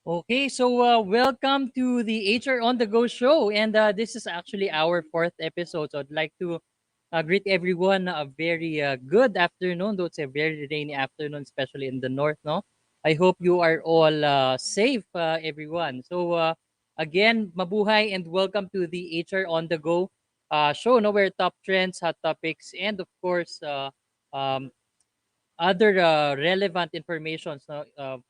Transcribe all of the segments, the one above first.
Okay, so welcome to the HR on the Go show, and this is actually our fourth episode. So I'd like to greet everyone a very good afternoon. Though it's a very rainy afternoon, especially in the north. No, I hope you are all safe, everyone. So again, mabuhay and welcome to the HR on the Go show. No, where top trends, hot topics, and of course, um, other relevant information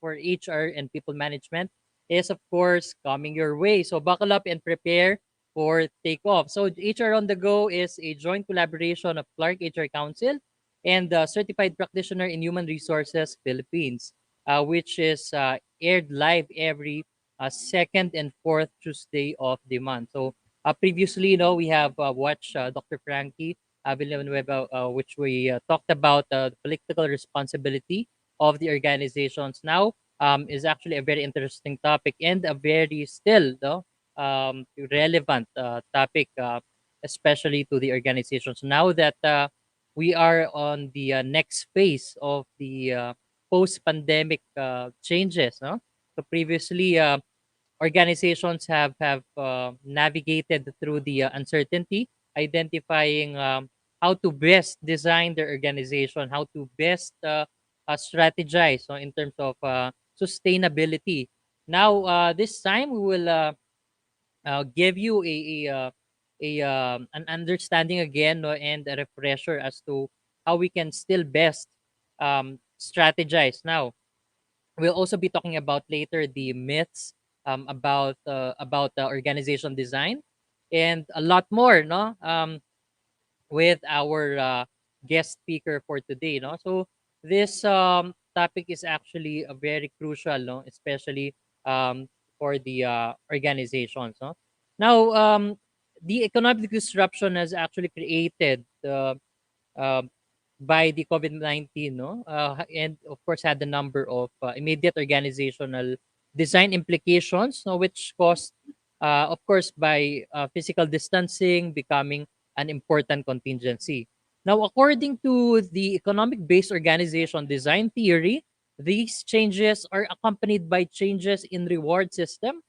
for HR and people management is, of course, coming your way. So buckle up and prepare for takeoff. So HR on the Go is a joint collaboration of Clark HR Council and Certified Practitioner in Human Resources Philippines, which is aired live every second and fourth Tuesday of the month. So previously, we have watched Dr. Frankie Villanueva, which we talked about the political responsibility of the organizations. Now is actually a very interesting topic and a very still relevant topic, especially to the organizations. Now that we are on the next phase of the post-pandemic changes. No? So previously, organizations have navigated through the uncertainty, identifying how to best design their organization, how to best strategize in terms of sustainability. Now, this time we will give you an understanding again, no, and a refresher as to how we can still best strategize. Now, we'll also be talking about later the myths about the organization design and a lot more, no, with our guest speaker for today, no. So this topic is actually a very crucial, no, especially for the organizations, no. Now, the economic disruption has actually created uh, by the COVID-19, no? And of course had a number of immediate organizational design implications, no, which caused, of course, by physical distancing becoming an important contingency. Now, according to the economic-based organization design theory, these changes are accompanied by changes in reward system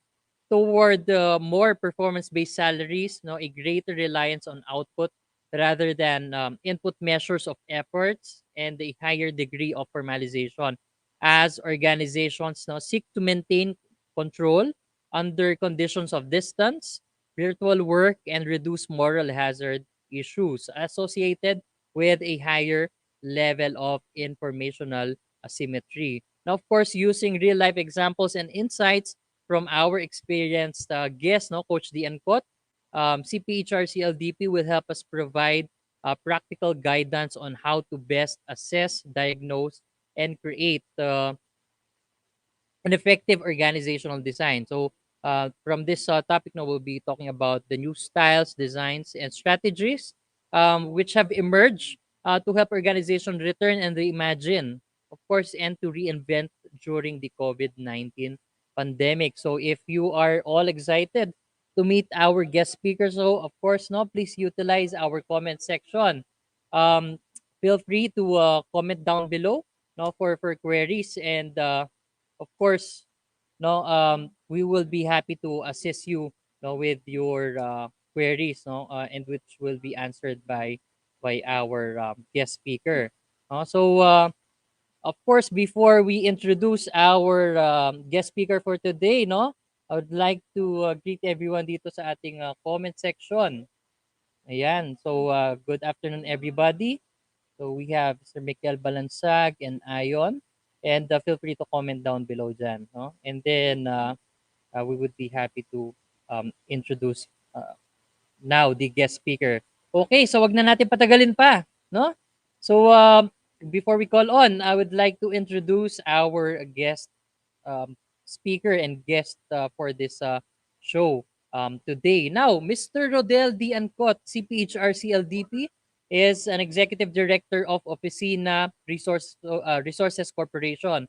toward more performance-based salaries, no, a greater reliance on output rather than input measures of efforts, and a higher degree of formalization as organizations now seek to maintain control under conditions of distance, virtual work, and reduce moral hazard issues associated with a higher level of informational asymmetry. Now, of course, using real life examples and insights from our experienced guest, no, Coach Dee Ancot, CPHR CLDP will help us provide practical guidance on how to best assess, diagnose, and create an effective organizational design. So, from this topic, now we'll be talking about the new styles, designs, and strategies which have emerged to help organization return and reimagine, of course, and to reinvent during the COVID-19 pandemic. So, if you are all excited to meet our guest speakers, so of course, no, please utilize our comment section. Um, Feel free to comment down below, no, for queries and of course, no, we will be happy to assist you, no, with your queries, no, and which will be answered by our guest speaker. So, of course, before we introduce our guest speaker for today, no, I would like to greet everyone dito sa ating comment section. Ayan. So, good afternoon, everybody. So we have Sir Mikel Balansag and Ayon. And feel free to comment down below dyan. No? And then we would be happy to introduce now the guest speaker. Okay, so wag na natin patagalin pa. No? So before we call on, I would like to introduce our guest um, speaker and guest for this show today. Now, Mr. Rodel D. Ancot, CPHR CLDP, is an executive director of Oficina Resources Corporation.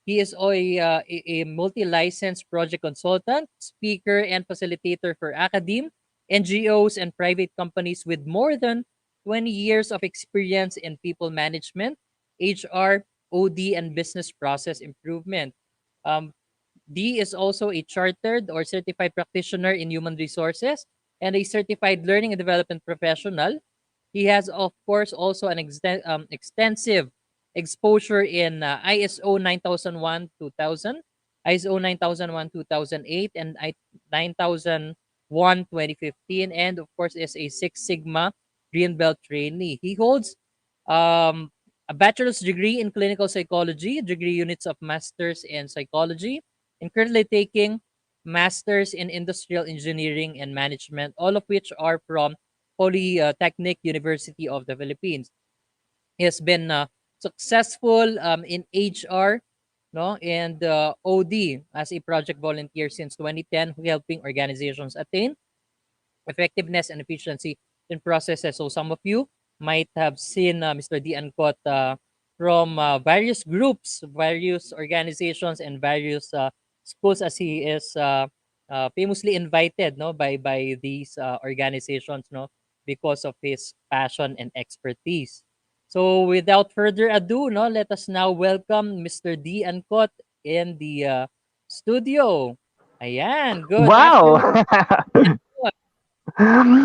He is a multi-licensed project consultant, speaker, and facilitator for academe, NGOs, and private companies with more than 20 years of experience in people management, HR, OD, and business process improvement. Um, Dee is also a chartered or certified practitioner in human resources and a certified learning and development professional. He has, of course, also an extensive exposure in ISO 9001 2000, ISO 9001 2008, and 9001 2015, and of course is a Six Sigma Green Belt trainee. He holds um, a bachelor's degree in clinical psychology, degree units of master's in psychology, and currently taking master's in industrial engineering and management, all of which are from Polytechnic University of the Philippines. He has been successful in HR, no, and OD as a project volunteer since 2010, helping organizations attain effectiveness and efficiency in processes. So some of you might have seen Mr. Dee Ancot from various groups, various organizations, and various schools, as he is famously invited, no, by these organizations, no, because of his passion and expertise. So without further ado, no, let us now welcome Mr. Dee Ancot in the studio. Ayan, good afternoon. Wow!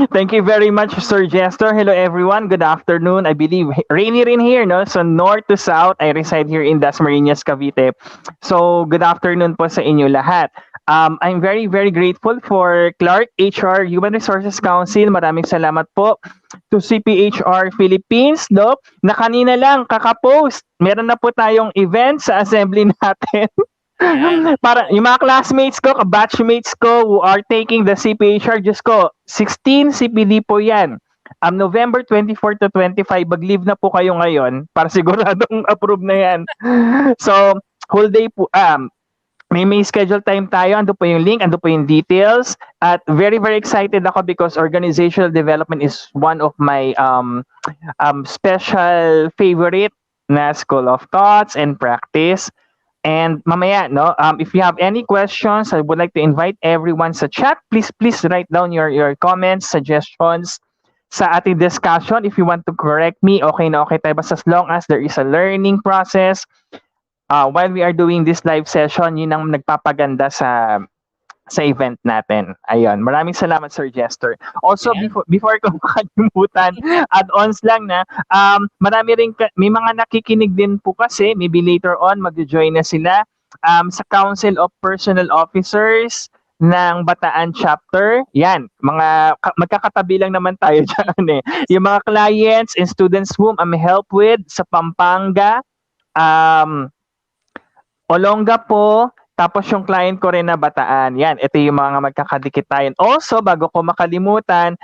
Thank you very much, Sir Jester. Hello, everyone. Good afternoon. I believe rainy rin here, no? So, north to south, I reside here in Dasmariñas, Cavite. So, good afternoon po sa inyo lahat. I'm very, very grateful for Clark HR Human Resources Council. Maraming salamat po to CPHR Philippines, no? Na kanina lang, kakapost. Meron na po tayong event sa assembly natin. Ayan. Para yung mga classmates ko, batchmates ko who are taking the CPHR, just ko, 16 CPD po yan. November 24 to 25, mag-leave na po kayo ngayon para siguradong approve na yan. So, whole day po, may schedule time tayo, ando po yung link, ando po yung details, at very, very excited ako because organizational development is one of my special favorite na school of thoughts and practice. And mamaya, no, if you have any questions, I would like to invite everyone sa chat. Please write down your comments, suggestions sa ating discussion. If you want to correct me, okay na okay tayo. Basta as long as there is a learning process, while we are doing this live session, yun ang nagpapaganda sa event natin. Ayun. Maraming salamat, Sir Jester. Also, Ayan. before ko makalimutan, add-ons lang na, marami rin, may mga nakikinig din po kasi, maybe later on, mag-join na sila sa Council of Personnel Officers ng Bataan Chapter. Yan, magkakatabi lang naman tayo dyan eh. Yung mga clients and students whom I'm help with sa Pampanga, Olonga po, tapos yung client ko rin na Bataan. Yan, ito yung mga magkakadikit tayo. Also, bago ko makalimutan,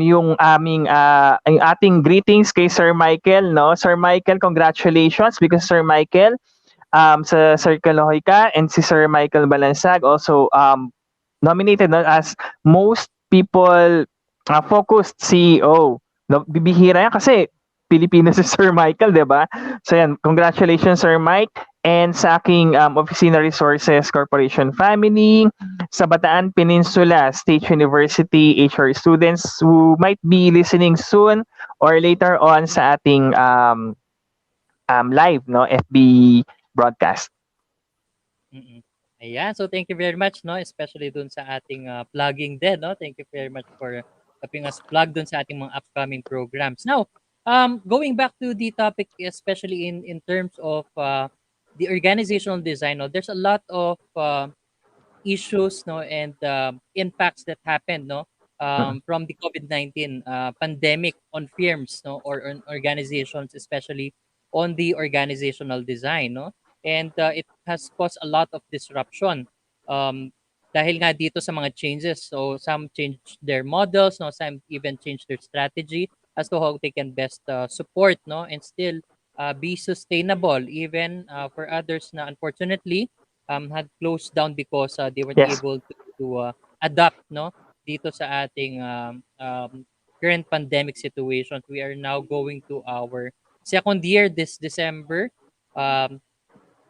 yung yung ating greetings kay Sir Michael, no? Sir Michael, congratulations because Sir Michael sa Sir 𝐄𝐩𝐢𝐬𝐬 and si Sir Michael Balansag also nominated, no, as most people focused CEO. No, bibihira yan kasi Pilipino si Sir Michael, di ba? So yan, congratulations Sir Mike. And sa aking Oficina Resources Corporation family, sa Bataan Peninsula State University HR students who might be listening soon or later on sa ating live, no, FB broadcast. Mm-mm. Ayan. So thank you very much, no, especially dun sa ating plugging din, no. Thank you very much for helping us plug dun sa ating mga upcoming programs. Now, going back to the topic, especially in terms of the organizational design, no, there's a lot of issues, no, and impacts that happened, no, from the COVID-19 pandemic on firms, no, or on organizations, especially on the organizational design, no, and it has caused a lot of disruption um, dahil nga dito sa mga changes. So some changed their models, no, some even changed their strategy as to how they can best support, no, and still be sustainable, even for others na unfortunately had closed down because they weren't Yes. able to adapt, no, dito sa ating current pandemic situation. We are now going to our second year this December. Um,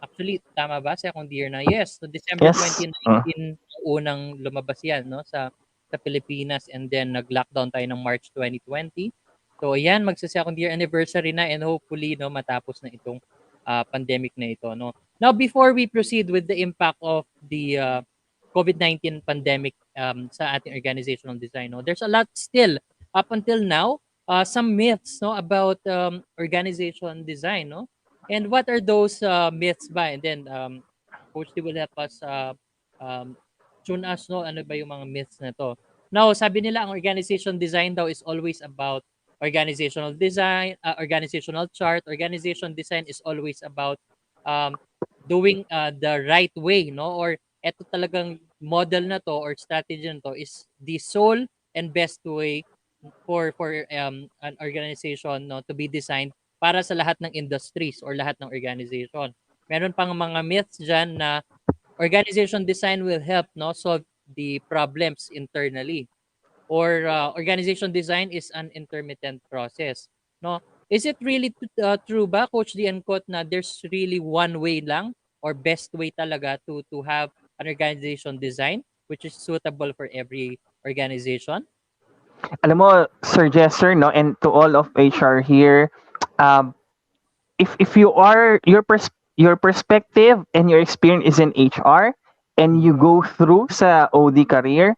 Actually, tama ba? Second year na. Yes, so December Yes. 2019 unang lumabas 'yan, no, sa Pilipinas, and then nag-lockdown tayo ng March 2020. So ayan, magsa-second year anniversary na, and hopefully, no, matapos na itong pandemic na ito, no. Now, before we proceed with the impact of the COVID-19 pandemic sa ating organizational design, no, there's a lot still up until now, some myths, no, about organization design, no, and what are those myths ba? And then Coach D will help us um, tune us, no, ano ba yung mga myths na to. Now, sabi nila ang organization design daw is always about organizational design, organizational chart. Organization design is always about um, doing the right way, no, or eto talagang model na to or strategy na to is the sole and best way for an organization, no, to be designed para sa lahat ng industries or lahat ng organization. Meron pang mga myths diyan na organization design will help, no, solve the problems internally, or organization design is an intermittent process, no. Is it really true ba, Coach Dee Ancot, na there's really one way lang or best way talaga to have an organization design which is suitable for every organization? Alam mo, Sir Jester, no, and to all of HR here, um, if you are your perspective and your experience is in HR and you go through sa OD career,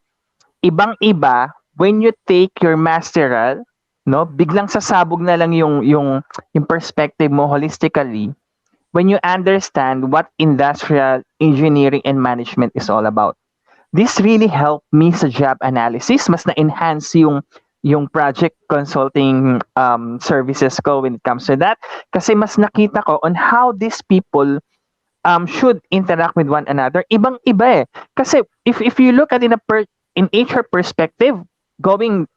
ibang-iba when you take your masteral, no, biglang sasabog na lang yung perspective mo holistically when you understand what industrial engineering and management is all about. This really helped me sa job analysis. Mas na-enhance yung project consulting services ko when it comes to that. Kasi mas nakita ko on how these people should interact with one another. Ibang-iba eh. Kasi if you look at in HR perspective, going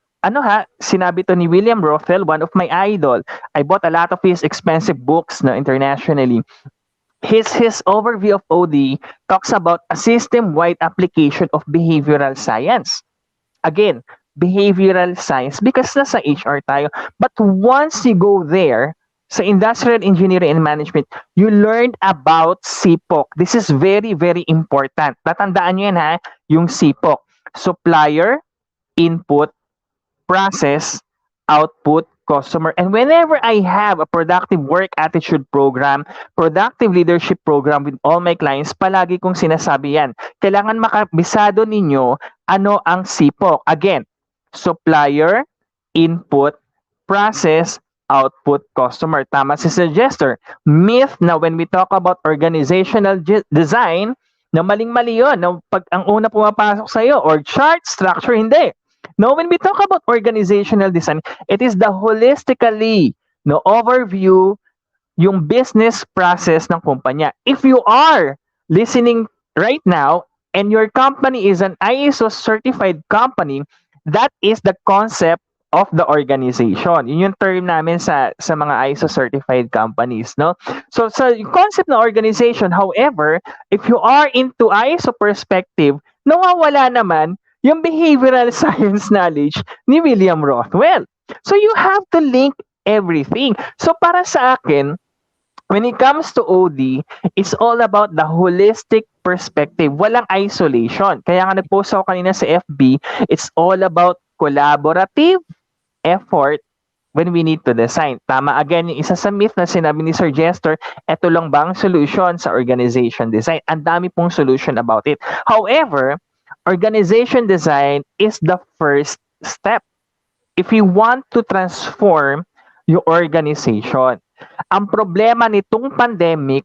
sinabi to ni William Rothel, one of my idol. I bought a lot of his expensive books na internationally. His overview of OD talks about a system-wide application of behavioral science. Again, behavioral science because nasa HR tayo. But once you go there, sa industrial engineering and management, you learned about CPOC. This is very, very important. Tatandaan nyo yan ha, yung CPOC. Supplier, input, process, output, customer. And whenever I have a productive work attitude program, productive leadership program with all my clients, palagi kong sinasabi yan. Kailangan makabisado ninyo ano ang SIPO. Again, supplier, input, process, output, customer. Tama si Suggester. Myth na when we talk about organizational design, na maling-mali yun. Na pag ang una pumapasok sa'yo, or chart, structure, hindi. No, when we talk about organizational design, it is the holistically no overview yung business process ng kumpanya. If you are listening right now and your company is an ISO certified company, that is the concept of the organization. Yun yung term namin sa mga ISO certified companies, no? So sa concept ng organization, however, if you are into ISO perspective, nawawala naman yung behavioral science knowledge ni William Rothwell. So you have to link everything. So para sa akin, when it comes to OD, it's all about the holistic perspective. Walang isolation. Kaya nga nag-post ako kanina sa FB, it's all about collaborative effort when we need to design. Tama again, yung isa sa myth na sinabi ni Sir Jester, eto lang bang solution sa organization design? Ang dami pong solution about it. However, organization design is the first step if you want to transform your organization. Ang problema nitong pandemic,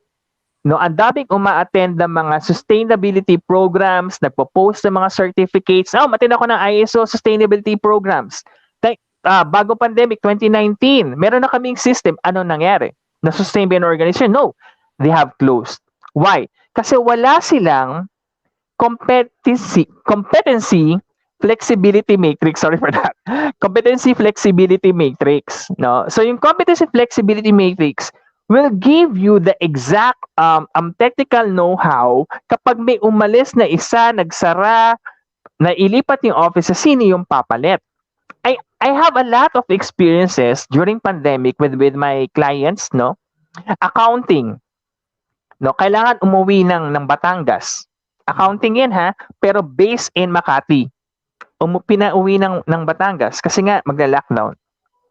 no, ang daming uma-attend ng mga sustainability programs, nagpo-post ng mga certificates. Attend ako ng ISO sustainability programs. Bago pandemic, 2019, meron na kaming system. Ano nangyari? Na-sustain ba yung organization? No. They have closed. Why? Kasi wala silang competency flexibility matrix. Sorry for that. Competency flexibility matrix. No? So yung competency flexibility matrix will give you the exact technical know-how kapag may umalis na isa, nagsara, nailipat yung office, sino yung papalit. I have a lot of experiences during pandemic with my clients, no? Accounting. No, kailangan umuwi ng Batangas. Accounting 'yan ha, pero based in Makati. Pinauwi ng Batangas kasi nga magla-lockdown.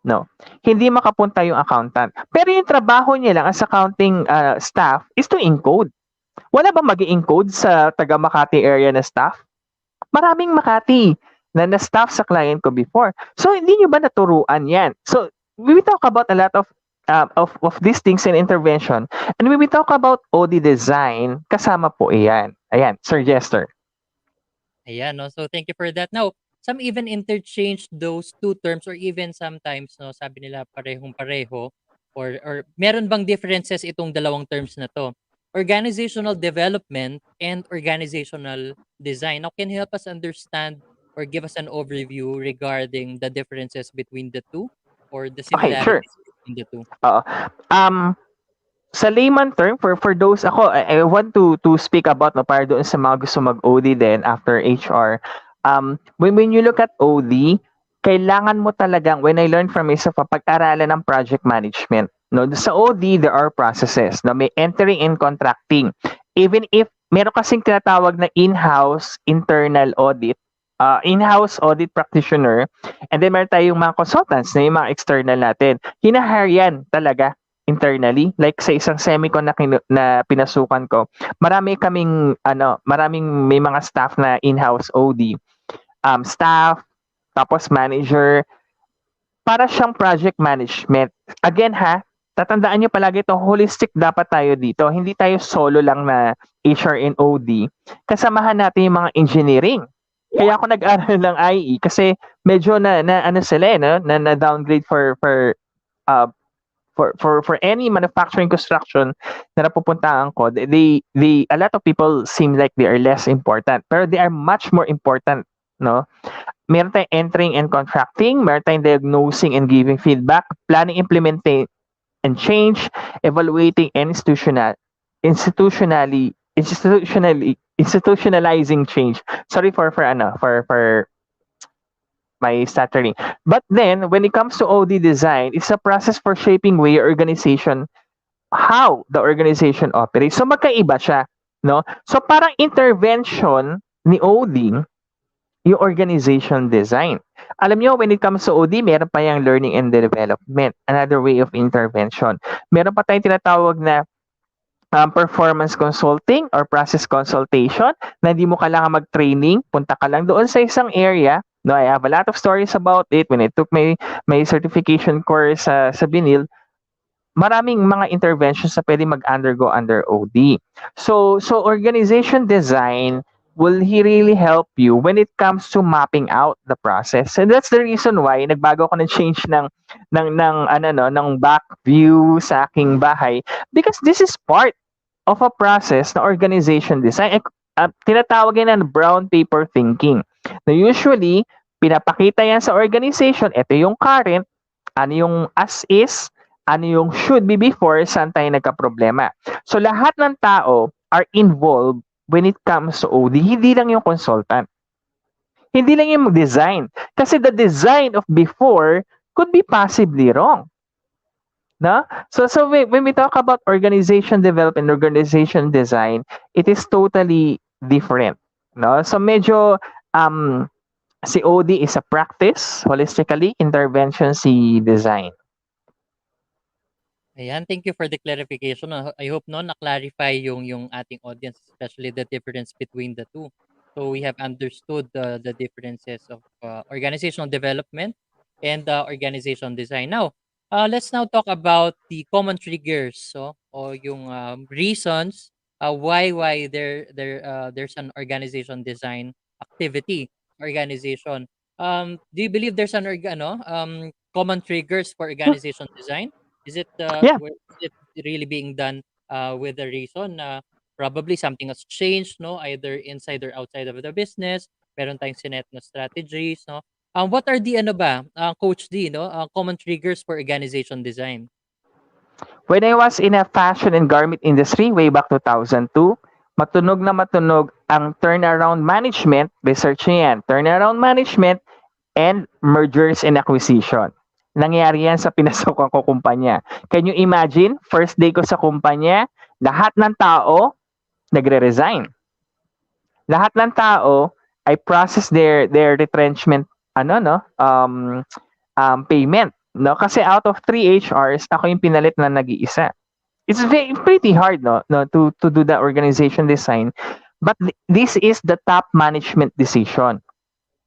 no? Hindi makapunta yung accountant. Pero yung trabaho niya lang as accounting staff is to encode. Wala bang mag-encode sa taga Makati area na staff? Maraming Makati na staff sa client ko before. So hindi niyo ba naturuan 'yan? So we talk about a lot of these things in intervention, and when we talk about OD design, kasama po iyan. Ayan, Sir Jester. Ayan, no? So thank you for that. Now, some even interchange those two terms or even sometimes, no, sabi nila parehong-pareho or meron bang differences itong dalawang terms na to? Organizational development and organizational design. Now, can you help us understand or give us an overview regarding the differences between the two or the Okay, sure. similarities between the two? Oo. Um, sa layman term, for those, ako, I want to speak about, no, para doon sa mga gusto mag-OD din after HR. When you look at OD, kailangan mo talagang, when I learned from isa pa, pag-aralan ng project management. No? Sa OD, there are processes. No? May entering and contracting. Even if, meron kasing tinatawag na in-house internal audit, in-house audit practitioner, and then meron tayong mga consultants na yung mga external natin. Hinahire yan talaga internally, like sa isang semicon na pinasukan ko, maraming may mga staff na in-house OD, staff, tapos manager, para siyang project management. Again ha, tatandaan niyo palagi ito, holistic dapat tayo dito. Hindi tayo solo lang na HR and OD. Kasamahan natin yung mga engineering. Kaya ako nag-aral ng IE kasi medyo na ano sila no, na downgrade uh, for any manufacturing construction na napupuntahan ko, they a lot of people seem like they are less important, pero they are much more important, no? Meron tayong entering and contracting, meron tayong diagnosing and giving feedback, planning, implementing and change, evaluating and institutionalizing change. Sorry for my stuttering. But then, when it comes to OD design, it's a process for shaping way your organization, how the organization operates. So, magkaiba siya, no? So, parang intervention ni OD, yung organization design. Alam nyo, when it comes to OD, meron pa yung learning and development, another way of intervention. Meron pa tayong tinatawag na performance consulting or process consultation na hindi mo kailangan mag-training, punta ka lang doon sa isang area. No, I have a lot of stories about it when I took my certification course sa Binil. Maraming mga interventions na pwede mag-undergo under OD. So organization design will really help you when it comes to mapping out the process. And that's the reason why nagbago ako ng change ng back view sa aking bahay, because this is part of a process na organization design. Tinatawag yan ng brown paper thinking. Na usually, pinapakita yan sa organization, ito yung current, ano yung as is, ano yung should be before, saan tayo nagka-problema. So lahat ng tao are involved when it comes to OD, hindi lang yung consultant. Hindi lang yung design. Kasi the design of before could be possibly wrong. No? So when we talk about organization development, organization design, it is totally different. No? So medyo si OD is a practice, holistically, intervention si design. Ayan, thank you for the clarification. I hope no na-clarify yung ating audience, especially the difference between the two. So we have understood the differences of organizational development and organization design. Now, let's now talk about the common triggers, so o yung reasons why there's an organization design activity organization. Do you believe there's an common triggers for organization design? Is it Yeah. is it really being done with a reason na probably something has changed, no? Either inside or outside of the business. Meron tayong sinet na strategies, no? What are the Coach D, no? Common triggers for organization design. When I was in a fashion and garment industry way back 2002, matunog na matunog ang turnaround management, research niyo yan, turnaround management and mergers and acquisition. Nangyari yan sa pinasukan ko kumpanya. Can you imagine, first day ko sa kumpanya, lahat ng tao nagre-resign. Lahat ng tao ay process their retrenchment payment. No? Kasi out of 3 HRs, ako yung pinalit na nag-iisa. It's pretty hard, no, to do the organization design. But this is the top management decision,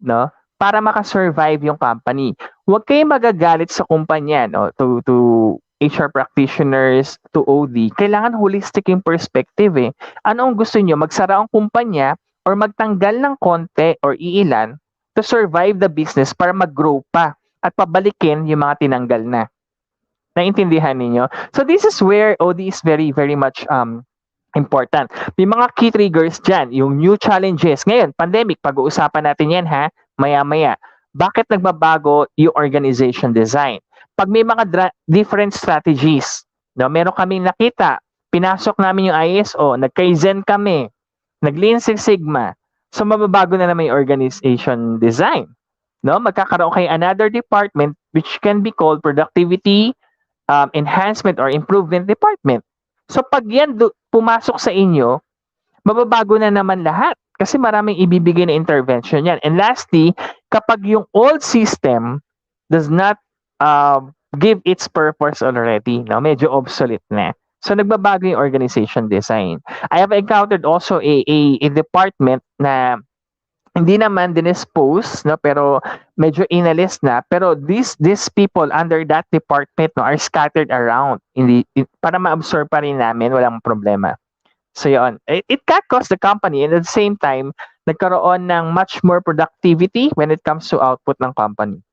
no? Para makasurvive yung company. Huwag kayong magagalit sa kumpanya, no? To HR practitioners, to OD. Kailangan holistic yung perspective eh. Ano ang gusto nyo? Magsara ang kumpanya or magtanggal ng konti or iilan to survive the business para mag-grow pa at pabalikin yung mga tinanggal na. Naintindihan ninyo? So this is where OD is very, very much important. May mga key triggers dyan, yung new challenges. Ngayon, pandemic, pag-uusapan natin yan ha, maya-maya. Bakit nagbabago yung organization design? Pag may mga different strategies, no, meron kaming nakita, pinasok namin yung ISO, nag-Kaizen kami, nag-Lean Six Sigma, so mababago na naman yung organization design. No, magkakaroon kayo another department which can be called productivity enhancement or improvement department. So pag yan pumasok sa inyo, mababago na naman lahat kasi maraming ibibigay na intervention yan. And lastly, kapag yung old system does not give its purpose already, no, medyo obsolete na. So nagbabago yung organization design. I have encountered also a department na hindi naman dinispose, no, pero medyo inalis na, pero these people under that department, no, are scattered around para ma-absorb pa rin namin, walang problema. So yun, it can cost the company and at the same time nagkaroon ng much more productivity when it comes to output ng company.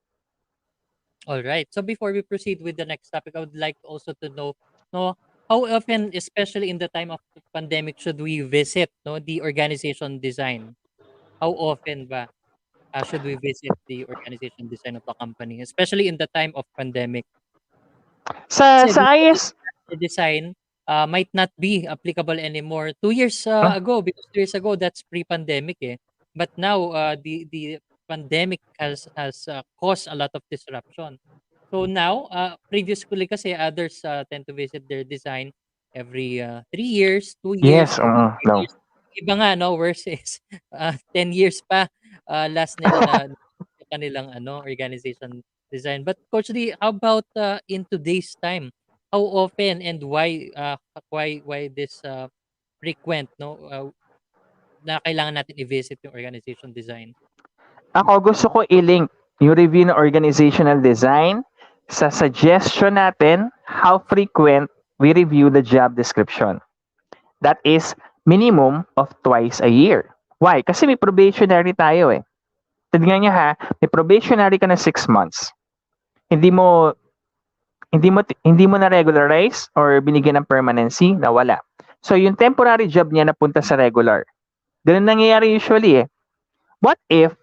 All right. So before we proceed with the next topic, I would like also to know, no, how often, especially in the time of the pandemic, should we visit, no, the organization design? How often ba should we visit the organization design of the company, especially in the time of pandemic? Sa Kasi sa before IS the design might not be applicable anymore 2 years ah, ago, because 2 years ago that's pre-pandemic eh. But now the pandemic has caused a lot of disruption. So now previously kasi others tend to visit their design every 3 years, 2 years, yes, or 5 years. no. Iba nga no, worse is 10 years pa last nila na kanilang organization design. But Coach Lee, how about in today's time? How often and why this frequent na kailangan natin i-visit yung organization design? Ako gusto ko i-link yung review ng organizational design sa suggestion natin how frequent we review the job description. That is minimum of twice a year. Why? Kasi may probationary tayo eh. Tignan niyo ha, may probationary ka na 6 months. Hindi mo hindi mo na regularize or binigyan ng permanency, nawala. So yung temporary job niya napunta sa regular. Ganun nangyayari usually eh. What if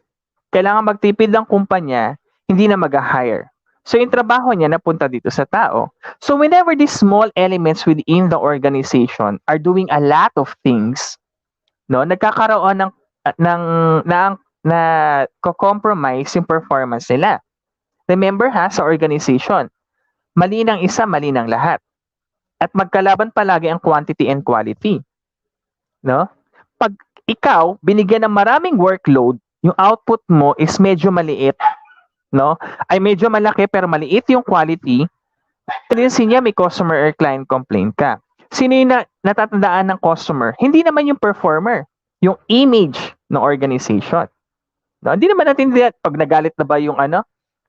kailangan magtipid ng kumpanya, hindi na mag-hire? So yung trabaho niya napunta dito sa tao. So whenever these small elements within the organization are doing a lot of things, no, nagkakaroon ng na ko-compromise yung performance nila. Remember ha, sa organization, mali ng isa, mali ng lahat. At magkalaban palagi ang quantity and quality. No? Pag ikaw, binigyan ng maraming workload, yung output mo is medyo maliit, no? Ay medyo malaki pero maliit yung quality, tendency niya may customer or client complaint ka. Sino yung natatandaan ng customer? Hindi naman yung performer, yung image ng organization. No? Hindi naman natin pag nagalit na ba yung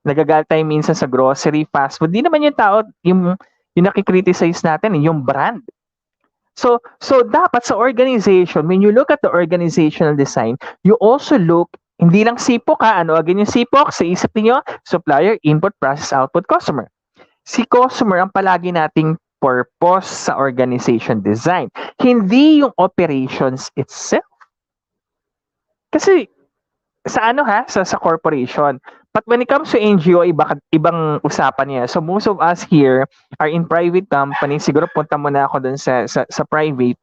nagagalit tayo minsan sa grocery, fast food, hindi naman yung tao, yung nakikriticize natin, yung brand. So dapat sa organization, when you look at the organizational design, you also look, hindi lang SIPOC ha, again yung SIPOC, sa isip niyo, supplier, input, process, output, customer. Si customer ang palagi nating purpose sa organization design, hindi yung operations itself. Kasi sa sa corporation. But when it comes to NGO, ibang usapan niya. So most of us here are in private companies. Siguro punta muna ako dun sa private.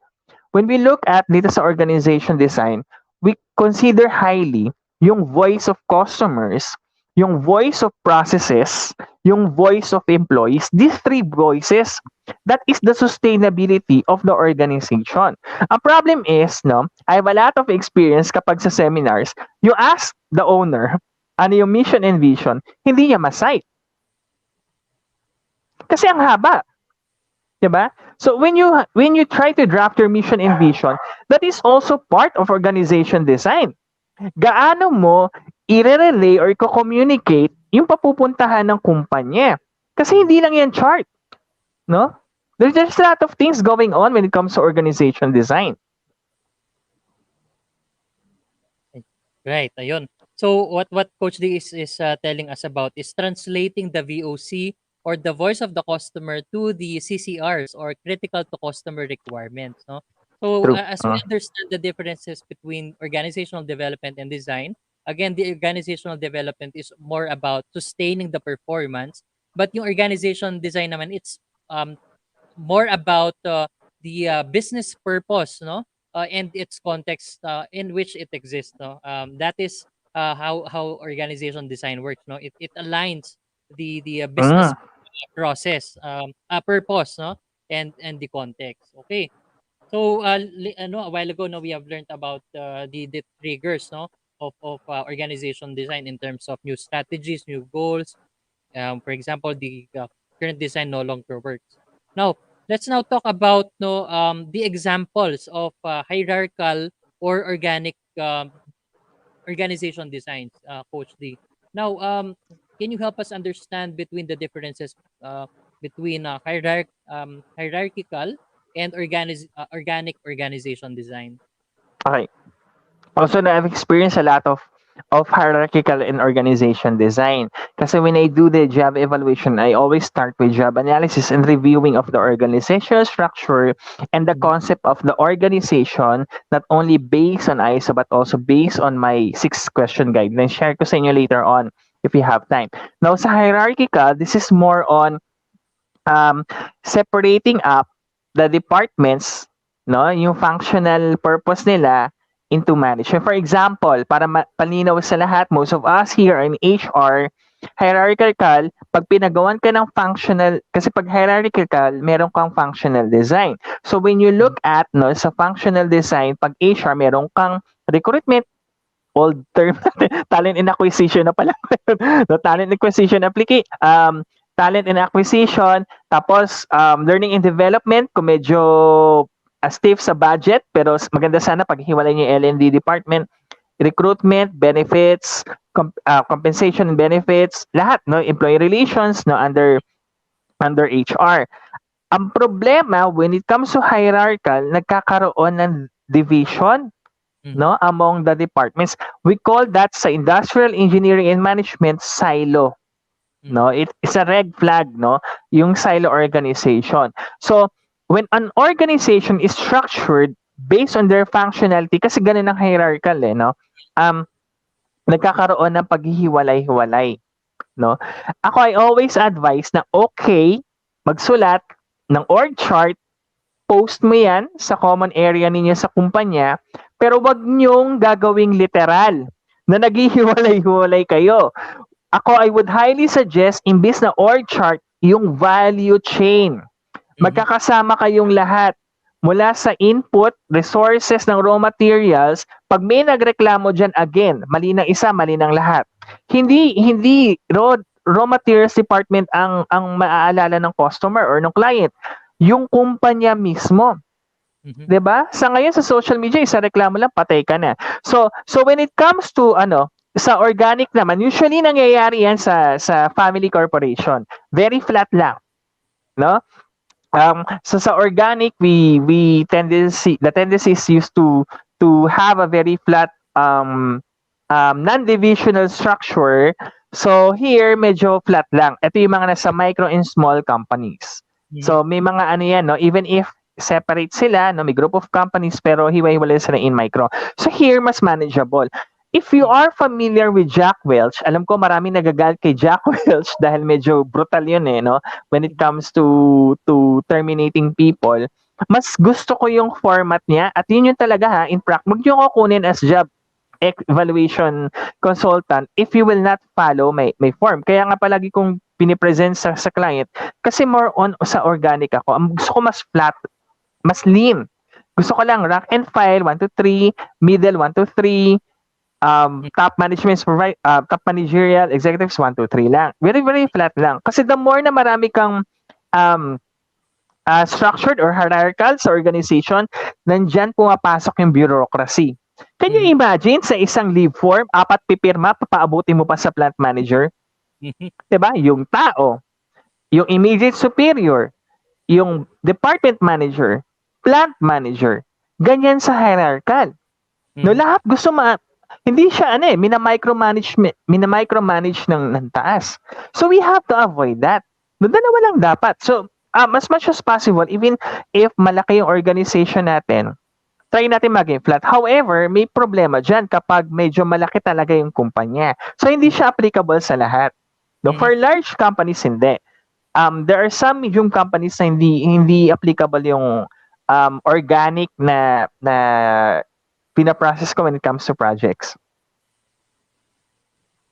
When we look at dito sa organization design, we consider highly yung voice of customers, yung voice of processes, yung voice of employees. These three voices, that is the sustainability of the organization. Ang problem is, I have a lot of experience kapag sa seminars, you ask the owner, ano yung mission and vision, hindi niya ma-cite. Kasi ang haba, 'di ba? So when you try to draft your mission and vision, that is also part of organization design. Gaano mo i-relay or i-communicate yung papupuntahan ng kumpanya. Kasi Mhm. hindi lang yan chart, no? There's a lot of things going on when it comes to organization design. Right, ayun. So what Coach D is telling us about is translating the VOC or the voice of the customer to the CCRs or critical to customer requirements, no? So True. as we understand the differences between organizational development and design, again the organizational development is more about sustaining the performance, but yung organization design naman it's more about the business purpose, no, and its context in which it exists, no. That is how organization design works, no. It aligns the business Mm, process, purpose, no, and the context. Okay. So a while ago, no, we have learned about the triggers, no, of organization design in terms of new strategies, new goals. For example, the current design no longer works. Now, let's now talk about no the examples of hierarchical or organic organization designs, Coach D. Now, can you help us understand between the differences between hierarchical and organic organization design? okay. Also, na I've experienced a lot of hierarchical and organization design. Kasi when I do the job evaluation, I always start with job analysis and reviewing of the organizational structure and the Mhm. concept of the organization, not only based on ISO but also based on my 6 question guidelines. Share ko sa inyo later on if you have time. Now, sa hierarchical, this is more on um, separating up the departments, no, yung functional purpose nila into management. For example, para palinaw sa lahat, most of us here in HR, hierarchical, pag pinagawan ka ng functional, kasi pag hierarchical, meron kang functional design. So when you Mhm. look at no sa functional design, pag HR, meron kang recruitment, old term talent and acquisition na pala. No, talent acquisition talent and acquisition, tapos learning and development kung medyo stiff sa budget, pero maganda sana pag hiwalay niyo yung L&D department, recruitment, benefits, compensation and benefits, lahat, no, employee relations, no, under HR. Ang problema when it comes to hierarchical, nagkakaroon ng division, Mhm. no, among the departments. We call that sa industrial engineering and management silo, no. Mhm. It's a red flag, no, yung silo organization. So when an organization is structured based on their functionality, kasi ganun ang hierarchical, no, um nagkakaroon ng paghihiwalay-hiwalay, no. Ako, I always advise na okay magsulat ng org chart, post mo yan sa common area ninyo sa kumpanya, pero wag nyong gagawing literal na naghihiwalay-hiwalay kayo. Ako, I would highly suggest, imbis na org chart, yung value chain. Mhm. Magkakasama kayong lahat. Mula sa input, resources ng raw materials, pag may nagreklamo dyan, again, mali ng isa, mali ng lahat. Hindi raw materials department ang maaalala ng customer or ng client. Yung kumpanya mismo. Mhm. 'Di ba? Sa ngayon sa social media, isa reklamo lang patay ka na. So when it comes to sa organic naman, usually nangyayari yan sa family corporation. Very flat lang, no? So sa organic, the tendency is used to have a very flat non-divisional structure. So here medyo flat lang. Ito yung mga nasa micro and small companies. Mhm. So may mga ano yan, no, even if separate sila, no, may group of companies pero hiwa-hiwalay sila in micro. So here mas manageable. If you Mhm. are familiar with Jack Welch, alam ko marami nagagalit kay Jack Welch dahil medyo brutal yun, no, when it Mhm. comes to terminating people. Mas gusto ko yung format niya at yun yung talaga, ha, in practice. Huwag niyo ko kunin as job evaluation consultant if you will not follow my form. Kaya nga palagi kong pinipresent sa client kasi more on sa organic ako. Ang gusto ko mas flat, mas lean. Gusto ko lang rank and file 1 to 3, middle 1 to 3, top management top managerial executives 1 to 3 lang. Very very flat lang. Kasi the more na marami kang um, structured or hierarchical sa organization, nandyan pumapasok yung bureaucracy. Can you Mhm. imagine sa isang leave form, 4 pipirma, papaabuti mo pa sa plant manager? Mhm. 'Di ba? Yung tao, yung immediate superior, yung department manager, plant manager. Ganyan sa hierarchical. No, Mhm. lahat gusto hindi siya mina-micromanage ng taas. So we have to avoid that. No, dalawa lang dapat. So, as much as possible, even if malaki yung organization natin, try natin maging flat. However, may problema dyan kapag medyo malaki talaga yung kumpanya. So, hindi siya applicable sa lahat. No, Mhm. for large companies, hindi. There are some medium companies na hindi applicable yung organic na pina-process ko when it comes to projects.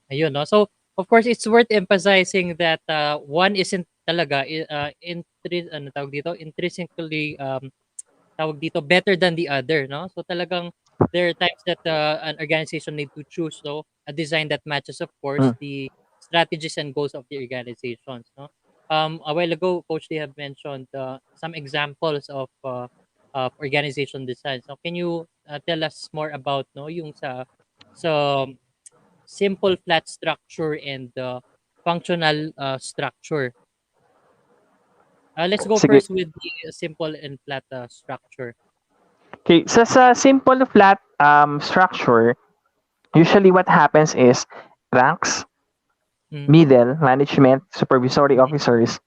Ayun, no? So, of course, it's worth emphasizing that one isn't talaga ano tawag dito, intrinsically tawag dito better than the other, no? So talagang there are times that an organization need to choose a design that matches, of course, Mm. the strategies and goals of the organizations, no? A while ago, Coach, they have mentioned some examples of organization design. So can you tell us more about no yung sa simple flat structure and functional structure? Let's go Sige. first with the simple and flat structure. Okay, sa simple flat structure, usually what happens is ranks, Mm-hmm. middle, management, supervisory officers,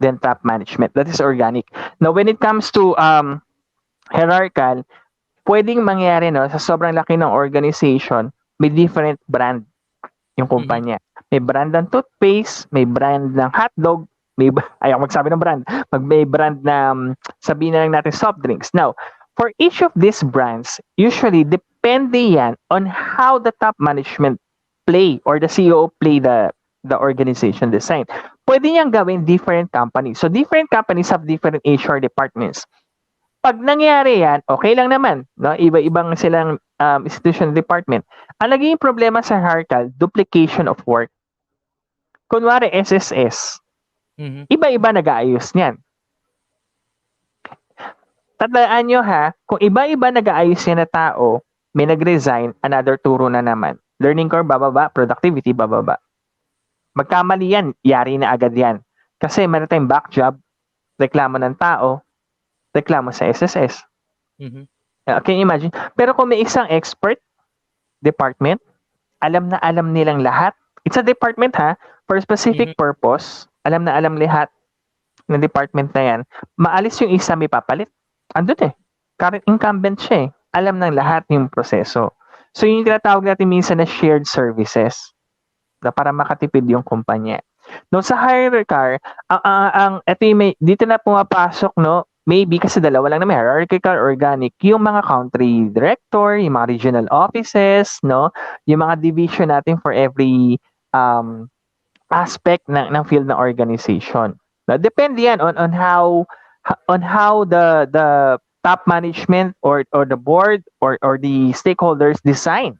then top management. That is organic. Now, when it comes to hierarchical, pwedeng mangyari no, sa sobrang laki ng organization, may different brand yung Mm-hmm. kumpanya. May brand ng toothpaste, may brand ng hotdog, ayaw magsabi ng brand, may brand na sabihin na lang natin soft drinks. Now, for each of these brands, usually depende yan on how the top management play or the CEO play the organization design. Pwede niyang gawin different companies. So different companies have different HR departments. Pag nangyari yan, okay lang naman. No? Iba-ibang silang institution department. Ang naging problema sa hierarchical, duplication of work. Kunwari, SSS. Mm-hmm. Iba-iba nag-aayos niyan. Tatandaan nyo ha, kung iba-iba nag-aayos yan na tao, may nag-resign, another turo na naman. Learning curve, bababa. Productivity, bababa. Magkamali yan, yari na agad yan. Kasi meron tayong back job, reklamo ng tao, reklamo sa SSS. Mm-hmm. Can you imagine? Pero kung may isang expert department, alam na alam nilang lahat. It's a department ha, for a Mm-hmm. specific purpose. Alam na alam lahat ng department na yan. Maalis yung isa, may papalit. Andun eh. Current incumbent siya eh. Alam ng lahat yung proseso. So yung tinatawag natin minsan na shared services na para makatipid yung kumpanya. No, sa hierarchy, ito yung dito na pumapasok, no, maybe kasi dalawa lang naman, hierarchical, organic, yung mga country director, yung mga regional offices, no, yung mga division natin for every aspect ng field ng organization. No, depende yan on how the top management or the board or the stakeholders design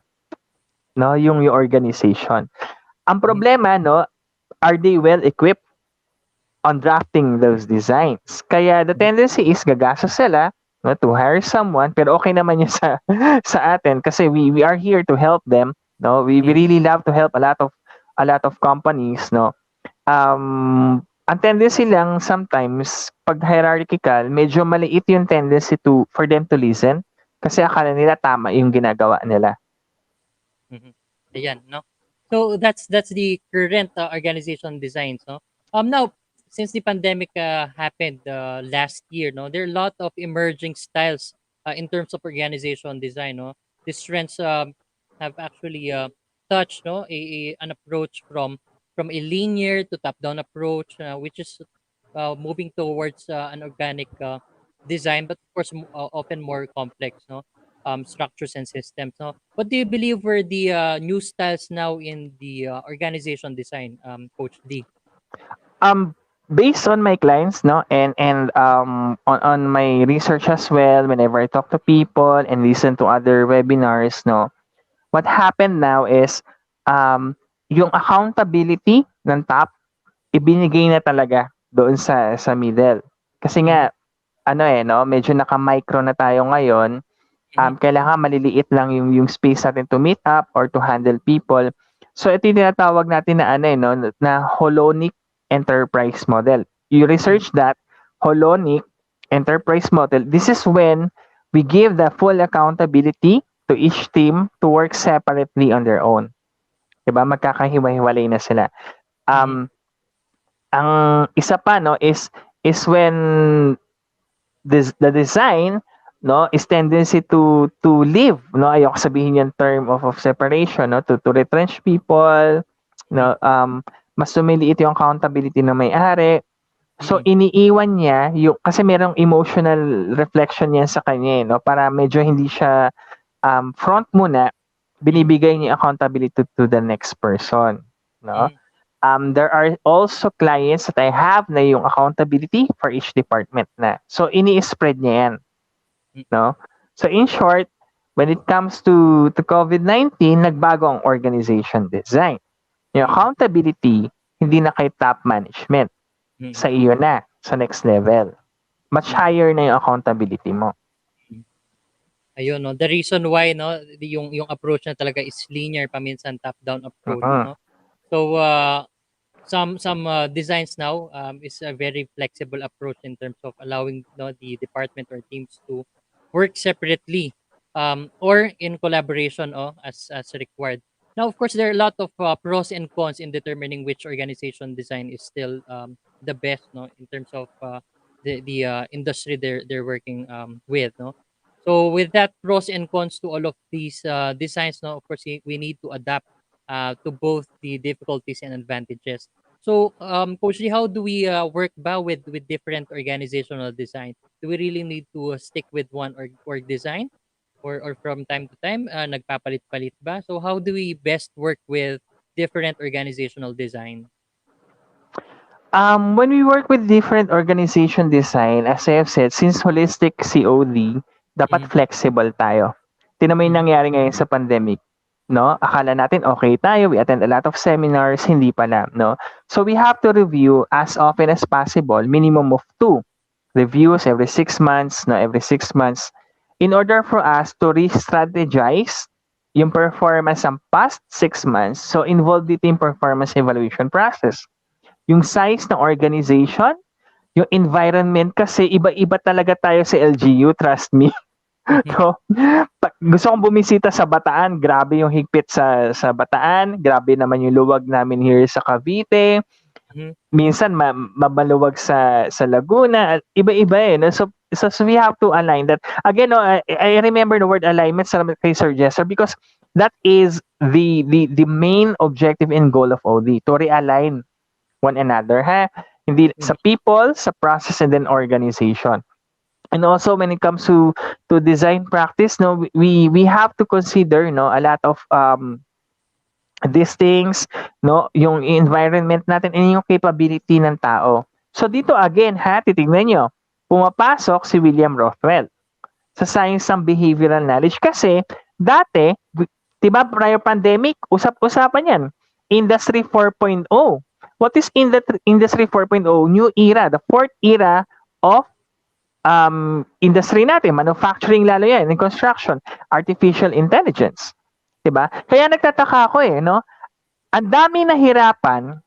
no yung organization. Ang Mm-hmm. problema no, are they well equipped on drafting those designs? Kaya the tendency is gagastos sila no, to hire someone pero okay naman yun sa sa atin kasi we are here to help them no. We Mm-hmm. really love to help a lot of companies no. Ang tendency lang sometimes pag hierarchical medyo maliit yung tendency for them to listen kasi akala nila tama yung ginagawa nila. Mhm. Ayan, no? So that's the current organization designs, no? Now since the pandemic happened last year, no, there are a lot of emerging styles in terms of organization design, no. These trends have actually touched, no, an approach from a linear to top-down approach, which is moving towards an organic design, but of course often more complex, no, structures and systems. No, what do you believe were the new styles now in the organization design, Coach D? Um, Based on my clients, no, and on my research as well, whenever I talk to people and listen to other webinars, no, what happened now is yung accountability ng top ibinigay na talaga. doon sa middle. Kasi Mhm. nga, ano no, medyo naka-micro na tayo ngayon. Mhm. Kailangan maliliit lang yung space natin to meet up or to handle people. So ito yung tinatawag natin na no, na holonic enterprise model. You Mhm. research that holonic enterprise model. This is when we give the full accountability to each team to work separately on their own. 'Di ba? Magkakahiwa-hiwalay na sila. Mhm. Um ang isa pa no is when the design no is tendency to leave no, ayoko sabihin yung term of separation no, to retrench people Mhm. no, mas lumiliit yung accountability ng may-ari. So Mhm. iniiwan niya yung kasi merong emotional reflection yan sa kanya no, para medyo hindi siya front muna, Mhm. binibigay niya accountability to the next person no. Mhm. There are also clients that I have na yung accountability for each department na. So, ini-spread niya yan. Mhm. No? So, in short, when it comes to COVID-19, nagbago ang organization design. Yung Mhm. accountability, hindi na kay top management. Sa Mhm. iyo na, sa next level. Much Mhm. higher na yung accountability mo. Mhm. Ayun 'no, the reason why 'no, yung approach na talaga is linear paminsan top-down approach Uh-uh. 'no. So, some designs now is a very flexible approach in terms of allowing the department or teams to work separately or in collaboration as required. Now, of course, there are a lot of pros and cons in determining which organization design is still the best no in terms of the industry they're working with no. So with that pros and cons to all of these designs no, of course we need to adapt to both the difficulties and advantages. So, Coach Lee, how do we work ba with different organizational design? Do we really need to stick with one org design, or from time to time nagpapalit-palit ba? So, how do we best work with different organizational design? When we work with different organization design, as I have said, since holistic COD, dapat Mm-hmm. flexible tayo. Tingnan mo yung Mm-hmm. nangyari ngayon sa pandemic. No? Akala natin okay tayo, we attend a lot of seminars, hindi pala. No? So we have to review as often as possible, minimum of 2 reviews every 6 months, no? Every 6 months, in order for us to re-strategize yung performance ng past 6 months. So involved dito yung performance evaluation process. Yung size ng organization, yung environment kasi iba-iba talaga tayo sa LGU, trust me. Mm-hmm. So, gusto kong bumisita sa Bataan, grabe yung higpit sa Bataan, grabe naman yung luwag namin here sa Cavite. Mm-hmm. Minsan mabaluwag sa Laguna, iba-iba no? So we have to align that. Again, no, I remember the word alignment sa kay Sir Jester because that is the main objective and goal of OD, to realign one another, ha? Hindi sa people, sa process, and then organization. And also when it comes to design practice, no, we have to consider no a lot of these things, no, yung environment natin and yung capability ng tao. So dito again, ha, titignan nyo, pumapasok si William Rothwell sa science ng behavioral knowledge kasi dati, 'di ba, prior pandemic, usap-usapan 'yan. Industry 4.0. What is in the Industry 4.0? New era, the fourth era of industry natin, manufacturing lalo yan, in construction, artificial intelligence. 'Di ba? Kaya nagtataka ako no? Ang dami nahirapan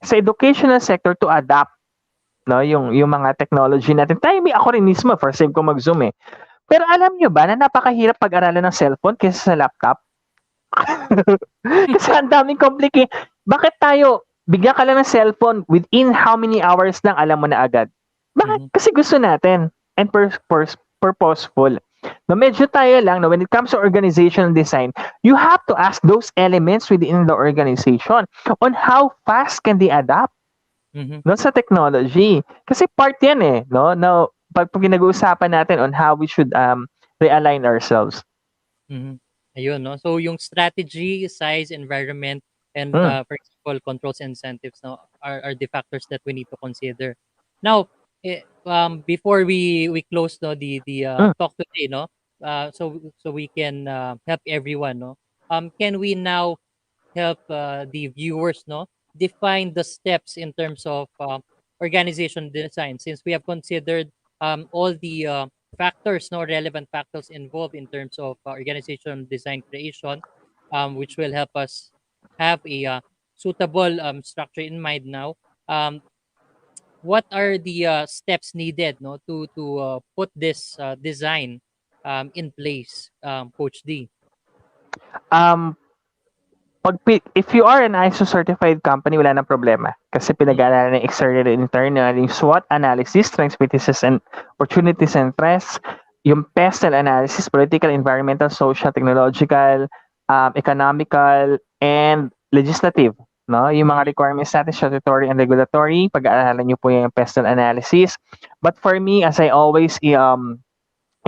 sa educational sector to adapt no yung mga technology natin. Tayo, ako rin mismo first time ko mag-Zoom Pero alam nyo ba na napakahirap pag-aralan ng cellphone kaysa sa laptop? Kasi ang daming complicated. Bakit tayo, bigyan ka lang ng cellphone, within how many hours lang alam mo na agad? Bakit? Mm-hmm. Kasi gusto natin. And purposeful. No, medyo tayo lang, no, when it comes to organizational design, you have to ask those elements within the organization on how fast can they adapt Mm-hmm. no, sa technology. Kasi part yan no? No, pag pinag-uusapan natin on how we should realign ourselves. Mhm. Ayun 'no. So yung strategy, size, environment, and Mm, for example, controls and incentives 'no, are the factors that we need to consider. Now, before we close 'no the mm. talk today 'no, so we can help everyone 'no. Can we now help the viewers 'no define the steps in terms of organization design, since we have considered all the factors, no relevant factors involved in terms of organization design creation, which will help us have a suitable structure in mind now. What are the steps needed, no, to put this design in place, Coach D? Um, if you are an ISO certified company, wala nang problema. Kasi Mm, pinag-aaralan ng external and internal, yung SWOT analysis, strengths, weaknesses, and opportunities and threats, yung PESTEL analysis, political, environmental, social, technological, economical, and legislative. No? Yung mm, mga requirements natin, statutory and regulatory, pag-aaralan nyo po yung PESTEL analysis. But for me, as I always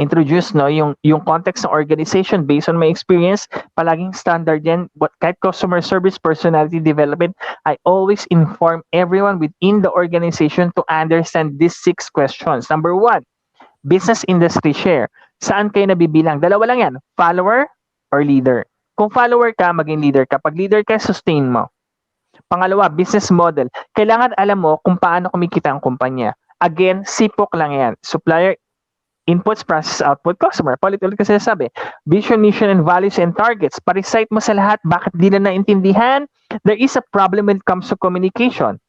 introduce, no, yung context ng organization based on my experience, palaging standard yan. But kahit customer service, personality development, I always inform everyone within the organization to understand these 6 questions. Number 1, business industry share. Saan kayo nabibilang? Dalawa lang yan, follower or leader. Kung follower ka, maging leader ka. Pag leader ka, sustain mo. Pangalawa, business model. Kailangan alam mo kung paano kumikita ang kumpanya. Again, sipok lang yan. Supplier inputs, process, output, customer. Paulit-ulit kasi sabi. Vision, mission, and values and targets. Pa-recite mo sa lahat. Bakit di na naintindihan? There is a problem when it comes to communication.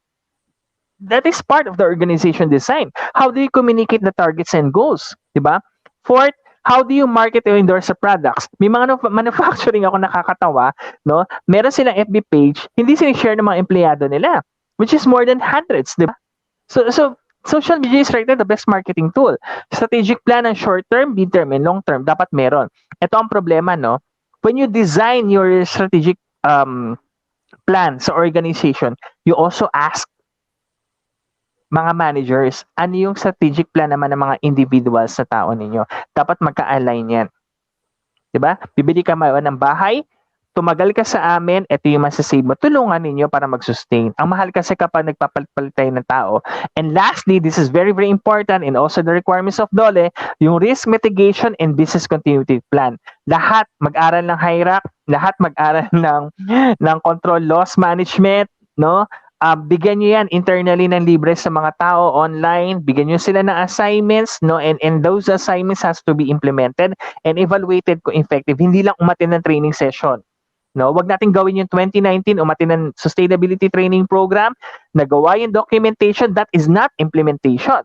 That is part of the organization design. How do you communicate the targets and goals? Diba? Fourth, how do you market or endorse the products? May mga manufacturing ako nakakatawa, no? Meron silang FB page, hindi sinishare ng mga empleyado nila, which is more than hundreds, di ba? So social media is right now the best marketing tool. Strategic plan ng short term, mid term, and long term, dapat meron. Ito ang problema, no? When you design your strategic plan sa organization, you also ask mga managers, ano yung strategic plan naman ng mga individuals sa tao ninyo? Dapat magka-align yan. Diba? Bibili ka ng bahay, tumagal ka sa amin, ito yung masasave mo. Tulungan ninyo para mag-sustain. Ang mahal kasi kapag nagpapalit tayo ng tao. And lastly, this is very, very important and also the requirements of DOLE, yung risk mitigation and business continuity plan. Lahat mag-aral ng HIRAC, lahat mag-aral ng control loss management, no? Bigyan nyo yan internally ng libre sa mga tao online, bigyan nyo sila ng assignments, no? And those assignments has to be implemented and evaluated kung effective. Hindi lang umatin ng training session. No, wag nating gawin yung 2019 umatin ng sustainability training program, nagawa yung documentation, that is not implementation.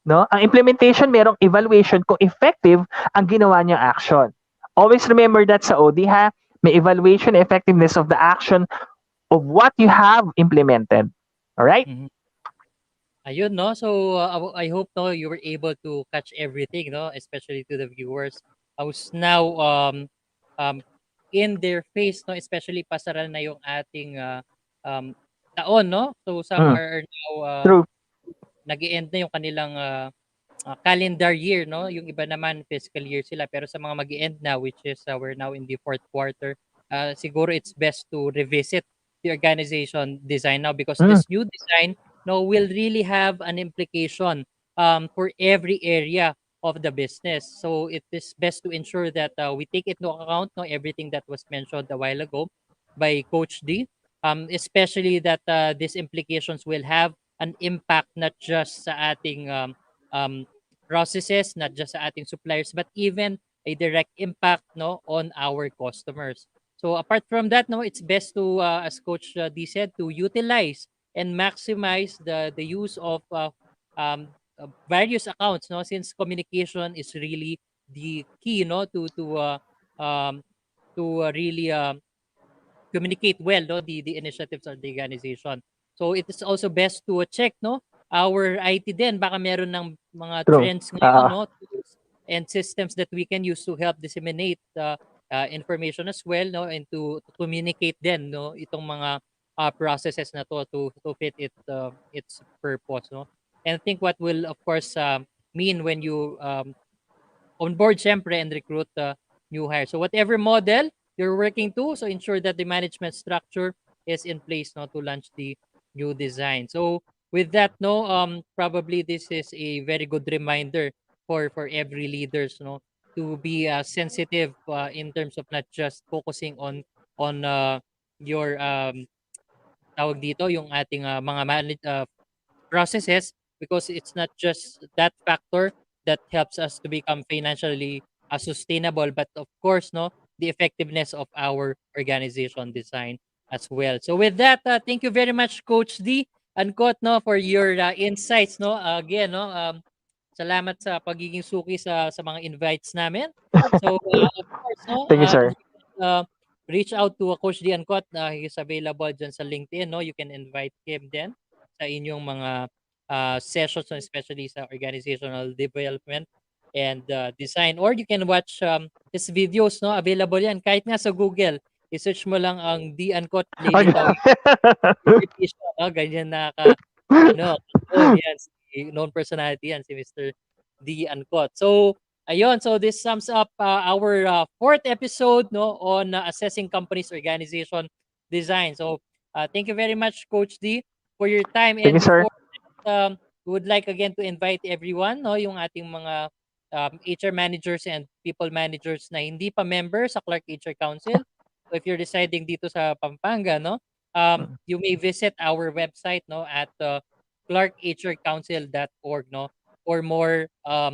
No? Ang implementation merong evaluation kung effective ang ginawa niyang action. Always remember that sa OD ha, may evaluation effectiveness of the action of what you have implemented. All right? mhm. Ayun, no? So, I hope, no, you were able to catch everything, no? Especially to the viewers. I was now um, in their face, no? Especially pasaral na yung ating um, taon, no? So, some Mm, are now true. nag-e-end na yung kanilang calendar year, no? Yung iba naman fiscal year sila, pero sa mga mag-e-end na, which is we're now in the fourth quarter, siguro it's best to revisit the organization design now, because Mm, this new design, no, will really have an implication for every area of the business. So it is best to ensure that we take into account, no, everything that was mentioned a while ago by Coach D, especially that these implications will have an impact not just sa ating um, processes, not just sa ating suppliers, but even a direct impact, no, on our customers. So apart from that, no, it's best to, as Coach D said, to utilize and maximize the use of various accounts, no, since communication is really the key, no, um, to really communicate well, no, the initiatives of the organization. So it is also best to check, no, our IT din, baka meron ng mga true. trends ngayon, no, tools and systems that we can use to help disseminate information as well, no, and to communicate then, no, itong mga processes na to fit its purpose, no. And I think what will of course mean when you on board syempre and recruit new hires. So whatever model you're working to, so ensure that the management structure is in place, no, to launch the new design. So with that, no, probably this is a very good reminder for every leaders, no, to be sensitive in terms of not just focusing on your tawag dito yung ating mga processes, because it's not just that factor that helps us to become financially sustainable, but of course, no, the effectiveness of our organization design as well. So with that, thank you very much, Coach D Ancot, no, for your insights, no. Again, no, salamat sa pagiging suki sa mga invites namin. So of course, no, Thank you, sir. you can, reach out to Coach D Ancot. He's available dyan sa LinkedIn, no. You can invite him then sa inyong mga sessions, no, especially sa organizational development and design, or you can watch his videos, no, available yan kahit nga sa Google. I-search mo lang ang D Ancot Okay. Lilitaw Competition, no? Ganyan ano, known yan, known personality yan, si Mr. D Ancot. So, ayun, so this sums up our fourth episode, no, on assessing companies' organization design. So, thank you very much, Coach D, for your time. Thank And you, sir. before we would like again to invite everyone, no, yung ating mga HR managers and people managers na hindi pa member sa Clark HR Council. So if you're residing dito sa Pampanga, no, you may visit our website, no, at clarkhrcouncil.org, no, for more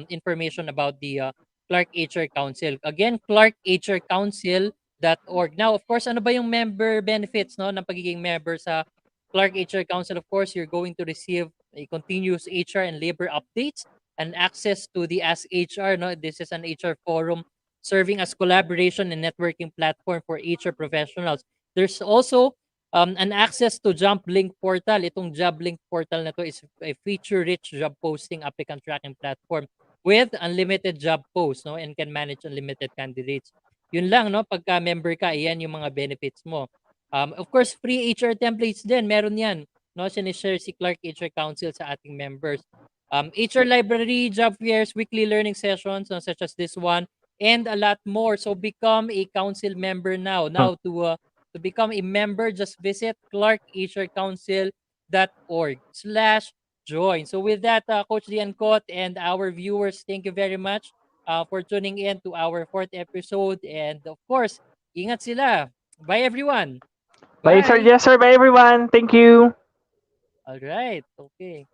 information about the Clark HR Council. Again, clarkhrcouncil.org. Now, of course, ano ba yung member benefits, no, ng pagiging member sa Clark HR Council? Of course, you're going to receive a continuous HR and labor updates and access to the Ask HR. No, this is an HR forum serving as collaboration and networking platform for HR professionals. There's also an access to Jump Link portal. Itong Job Link portal na to is a feature-rich job posting applicant tracking platform with unlimited job posts, no, and can manage unlimited candidates. Yun lang, no, pagka member ka, iyan yung mga benefits mo. Of course, free HR templates din, meron yan, no, sinishare si Clark HR Council sa ating members. HR library, job fairs, weekly learning sessions, no, such as this one, and a lot more. So become a council member now. Now to become a member, just visit clarkhrcouncil.org/join. So with that, Coach Lian Kot and our viewers, thank you very much for tuning in to our fourth episode. And of course, ingat sila. Bye everyone. Bye, sir. Bye. Yes, sir. Bye, everyone. Thank you. All right. Okay.